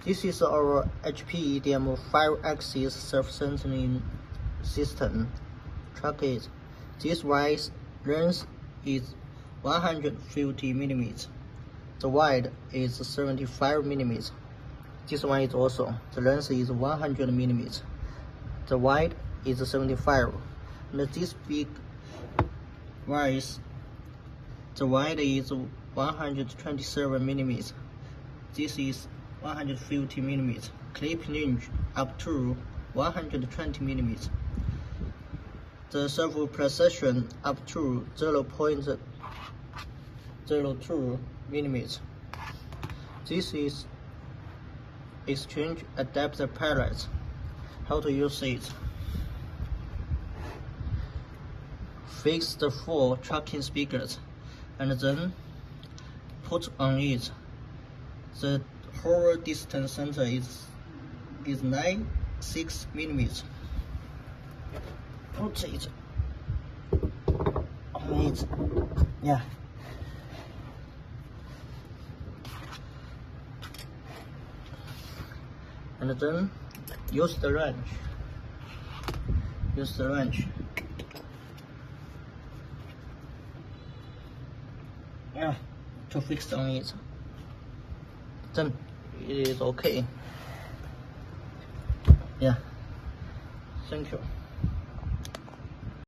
This is our HPEDM 5-axis self-centering system. Track it. This vise length is 150 mm. The wide is 75 mm. This one is also, the length is 100 mm. The wide is 75. And this big vise, the wide is 127 mm. This is 150 mm. Clip range up to 120 mm. The servo precision up to 0.02 mm. This is exchange adapter pallet. How to use it? Fix the 4 tracking speakers and then put on it. The whole distance center is 96 mm. Put it on it. Yeah. And then use the wrench. Yeah, to fix on it. Then it is okay. Yeah. Thank you.